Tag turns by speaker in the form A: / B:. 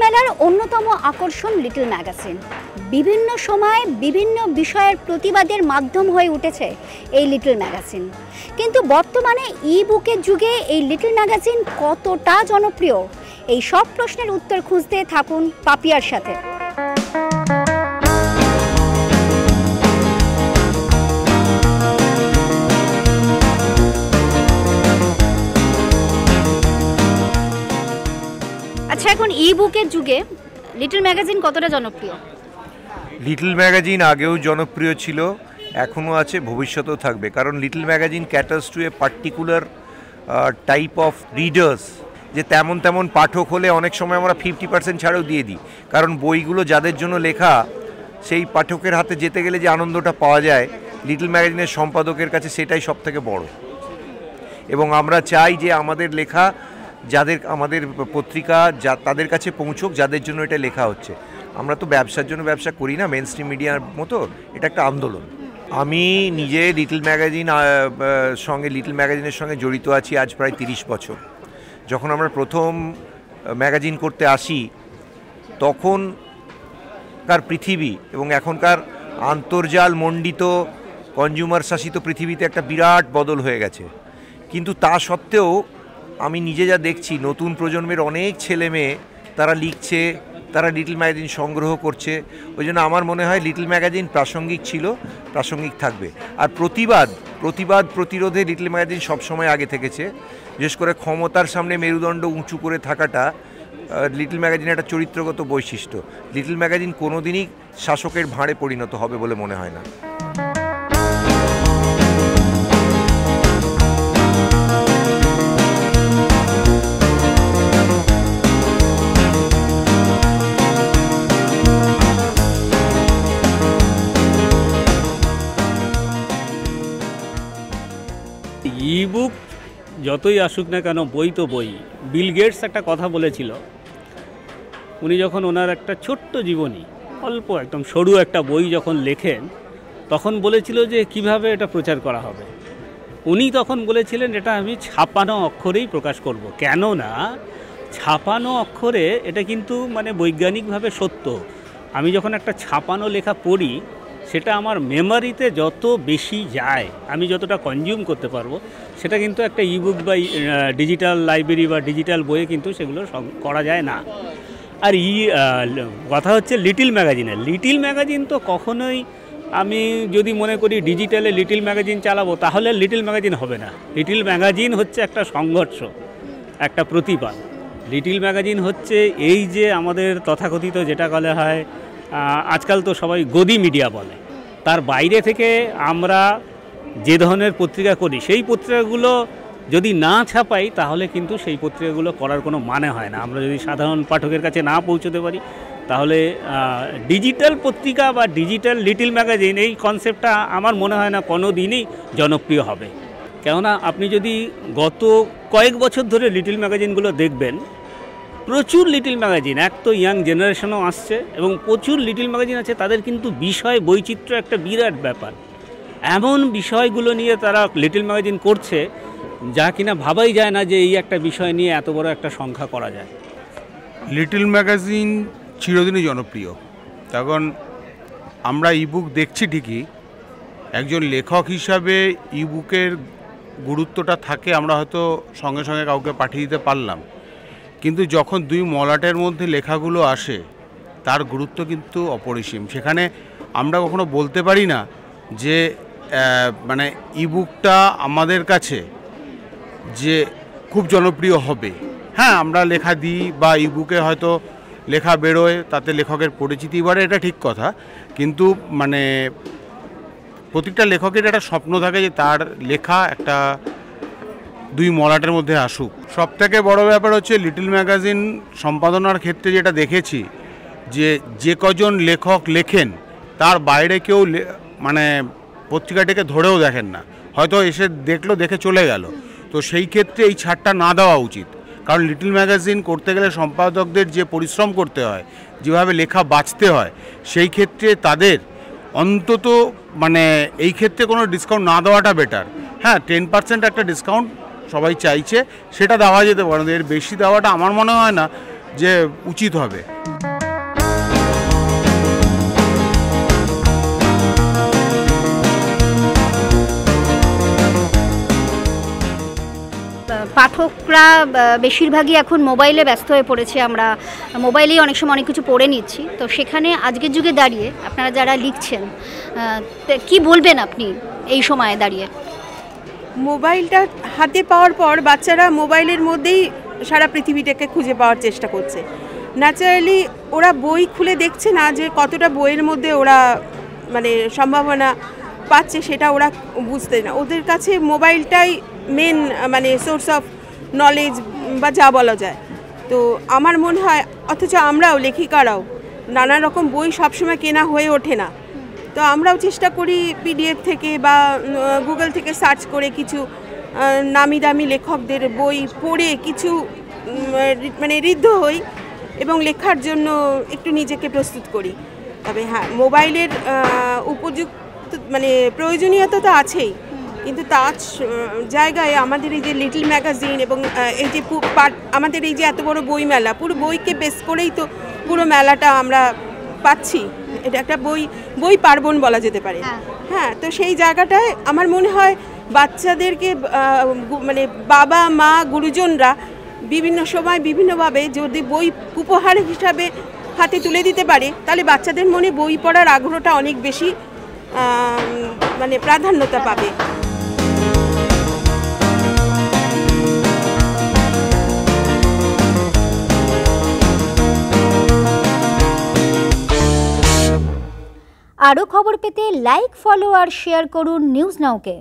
A: মেলার অন্যতম আকর্ষণ লিটল ম্যাগাজিন। বিভিন্ন সময় বিভিন্ন বিষয়ের প্রতিবাদের মাধ্যম হয়ে উঠেছে এই লিটল ম্যাগাজিন। কিন্তু বর্তমানে ই বুকের যুগে এই লিটল ম্যাগাজিন কতটা জনপ্রিয়, এই সব প্রশ্নের উত্তর খুঁজতে থাকুন পাপিয়ার সাথে। আচ্ছা, এখন ই বুকের যুগে লিটল ম্যাগাজিন কতটা জনপ্রিয়?
B: লিটল ম্যাগাজিন আগেও জনপ্রিয় ছিল, এখনও আছে, ভবিষ্যতেও থাকবে। কারণ little magazine caters to a particular type of readers, যে তেমন তেমন পাঠক হলে অনেক সময় আমরা 50% ছাড়ও দিয়ে দিই। কারণ বইগুলো যাদের জন্য লেখা সেই পাঠকের হাতে যেতে গেলে যে আনন্দটা পাওয়া যায় লিটল ম্যাগাজিনের সম্পাদকের কাছে, সেটাই সব থেকে বড়। এবং আমরা চাই যে আমাদের লেখা যাদের, আমাদের পত্রিকা তাদের কাছে পৌঁছুক যাদের জন্য এটা লেখা হচ্ছে। আমরা তো ব্যবসার জন্য ব্যবসা করি না মেইনস্ট্রিম মিডিয়ার মতো, এটা একটা আন্দোলন। আমি নিজে লিটল ম্যাগাজিনের সঙ্গে জড়িত আছি আজ প্রায় 30 বছর। যখন আমরা প্রথম ম্যাগাজিন করতে আসি তখনকার পৃথিবী এবং এখনকার আন্তর্জাল মণ্ডিত কনজিউমার শাসিত পৃথিবীতে একটা বিরাট বদল হয়ে গেছে। কিন্তু তা সত্ত্বেও আমি নিজে যা দেখছি, নতুন প্রজন্মের অনেক ছেলে মেয়ে তারা লিখছে, তারা লিটল ম্যাগাজিন সংগ্রহ করছে। ওই জন্য আমার মনে হয় লিটল ম্যাগাজিন প্রাসঙ্গিক ছিল, প্রাসঙ্গিক থাকবে। আর প্রতিবাদ প্রতিরোধে লিটল ম্যাগাজিন সবসময় আগে থেকেছে। বিশেষ করে ক্ষমতার সামনে মেরুদণ্ড উঁচু করে থাকাটা লিটল ম্যাগাজিনের একটা চরিত্রগত বৈশিষ্ট্য। লিটল ম্যাগাজিন কোনোদিনই শাসকের ভাঁড়ে পরিণত হবে বলে মনে হয় না।
C: ইবুক যতই আসুক না কেন, বই তো বই। বিল গেটস একটা কথা বলেছিল, উনি যখন ওনার একটা ছোট্ট জীবনী, অল্প একদম সরু একটা বই যখন লেখেন, তখন বলেছিল যে কিভাবে এটা প্রচার করা হবে। উনি তখন বলেছিলেন এটা আমি ছাপানো অক্ষরেই প্রকাশ করব। কেননা ছাপানো অক্ষরে এটা কিন্তু মানে বৈজ্ঞানিকভাবে সত্য। আমি যখন একটা ছাপানো লেখা পড়ি, সেটা আমার মেমোরিতে যত বেশি যায়, আমি যতটা কনজিউম করতে পারবো, সেটা কিন্তু একটা ইবুক বা ডিজিটাল লাইব্রেরি বা ডিজিটাল বইয়ে কিন্তু সেগুলো করা যায় না। আর কথা হচ্ছে লিটল ম্যাগাজিনের। লিটল ম্যাগাজিন তো কখনোই, আমি যদি মনে করি ডিজিটালে লিটল ম্যাগাজিন চালাবো, তাহলে লিটল ম্যাগাজিন হবে না। লিটল ম্যাগাজিন হচ্ছে একটা সংঘর্ষ, একটা প্রতিবাদ। লিটল ম্যাগাজিন হচ্ছে এই যে আমাদের তথাকথিত যেটা বলা হয়, আজকাল তো সবাই গদি মিডিয়া বলে, তার বাইরে থেকে আমরা যে ধরনের পত্রিকা করি, সেই পত্রিকাগুলো যদি না ছাপাই তাহলে কিন্তু সেই পত্রিকাগুলো করার কোনো মানে হয় না। আমরা যদি সাধারণ পাঠকের কাছে না পৌঁছতে পারি, তাহলে ডিজিটাল পত্রিকা বা ডিজিটাল লিটল ম্যাগাজিন, এই কনসেপ্টটা আমার মনে হয় না কোনো দিনই জনপ্রিয় হবে। কেননা আপনি যদি গত কয়েক বছর ধরে লিটল ম্যাগাজিনগুলো দেখবেন, প্রচুর লিটল ম্যাগাজিন, এক তো ইয়াং জেনারেশনও আসছে এবং প্রচুর লিটল ম্যাগাজিন আছে, তাদের কিন্তু বিষয় বৈচিত্র্য একটা বিরাট ব্যাপার। এমন বিষয়গুলো নিয়ে তারা লিটল ম্যাগাজিন করছে যা কিনা ভাবাই যায় না যে এই একটা বিষয় নিয়ে এত বড় একটা সংখ্যা করা যায়।
D: লিটল ম্যাগাজিন চিরদিনই জনপ্রিয়। তখন আমরা ইবুক দেখছি ঠিকই, একজন লেখক হিসাবে ইবুকের গুরুত্বটা থাকে, আমরা হয়তো সঙ্গে সঙ্গে কাউকে পাঠিয়ে দিতে পারলাম, কিন্তু যখন দুই মলাটের মধ্যে লেখাগুলো আসে তার গুরুত্ব কিন্তু অপরিসীম। সেখানে আমরা কখনো বলতে পারি না যে মানে ইবুকটা আমাদের কাছে যে খুব জনপ্রিয় হবে। হ্যাঁ, আমরা লেখা দিই বা ইবুকে হয়তো লেখা বেরোয়, তাতে লেখকের পরিচিতি বাড়ে, এটা ঠিক কথা। কিন্তু মানে প্রত্যেকটা লেখকের একটা স্বপ্ন থাকে যে তার লেখা একটা দুই মলাটের মধ্যে আসুক। সবথেকে বড় ব্যাপার হচ্ছে লিটল ম্যাগাজিন সম্পাদনার ক্ষেত্রে যেটা দেখেছি, যে কজন লেখক লেখেন তার বাইরে কেউ মানে পত্রিকাটিকে ধরেও দেখেন না, হয়তো এসে দেখলো, দেখে চলে গেল। তো সেই ক্ষেত্রে এই ছাড়টা না দেওয়া উচিত। কারণ লিটল ম্যাগাজিন করতে গেলে সম্পাদকদের যে পরিশ্রম করতে হয়, যেভাবে লেখা বাঁচতে হয়, সেই ক্ষেত্রে তাদের অন্তত মানে এই ক্ষেত্রে কোনো ডিসকাউন্ট না দেওয়াটা বেটার। হ্যাঁ, 10% একটা ডিসকাউন্ট সবাই চাইছে, সেটা দেওয়া যেতে পারে, এর বেশি দেওয়াটা আমার মনে হয় না যে উচিত হবে।
A: পাঠকরা বেশিরভাগই এখন মোবাইলে ব্যস্ত হয়ে পড়েছে, আমরা মোবাইলেই অনেক সময় অনেক কিছু পড়ে নিচ্ছি। তো সেখানে আজকের যুগে দাঁড়িয়ে আপনারা যারা লিখছেন কি বলবেন আপনি এই সময়ে দাঁড়িয়ে?
E: মোবাইলটা হাতে পাওয়ার পর বাচ্চারা মোবাইলের মধ্যেই সারা পৃথিবীটাকে খুঁজে পাওয়ার চেষ্টা করছে। ন্যাচারালি ওরা বই খুলে দেখছে না যে কতটা বইয়ের মধ্যে ওরা মানে সম্ভাবনা পাচ্ছে, সেটা ওরা বুঝতে না। ওদের কাছে মোবাইলটাই মেন মানে সোর্স অফ নলেজ বা যা বলা যায়। তো আমার মনে হয়, অথচ আমরাও লেখিকারাও নানা রকম বই সবসময় কেনা হয়ে ওঠে না। তো আমরাও চেষ্টা করি পিডিএফ থেকে বা গুগল থেকে সার্চ করে কিছু নামি দামি লেখকদের বই পড়ে কিছু মানে ঋদ্ধ হই এবং লেখার জন্য একটু নিজেকে প্রস্তুত করি। তবে হ্যাঁ, মোবাইলের উপযুক্ত মানে প্রয়োজনীয়তা তো আছেই, কিন্তু তার জায়গায় আমাদের এই যে লিটল ম্যাগাজিন এবং এই যে আমাদের এই যে এত বড় বই মেলা, পুরো বইকে বেস করেই তো পুরো মেলাটা আমরা পাচ্ছি। এটা একটা বই পার্বণ বলা যেতে পারে। হ্যাঁ, তো সেই জায়গাটায় আমার মনে হয় বাচ্চাদেরকে মানে বাবা মা গুরুজনরা বিভিন্ন সময় বিভিন্নভাবে যদি বই উপহার হিসাবে হাতে তুলে দিতে পারে, তাহলে বাচ্চাদের মনে বই পড়ার আগ্রহটা অনেক বেশি মানে প্রাধান্যতা পাবে।
A: আরও খবর পেতে লাইক, ফলো আর শেয়ার করুন নিউজ নাওকে।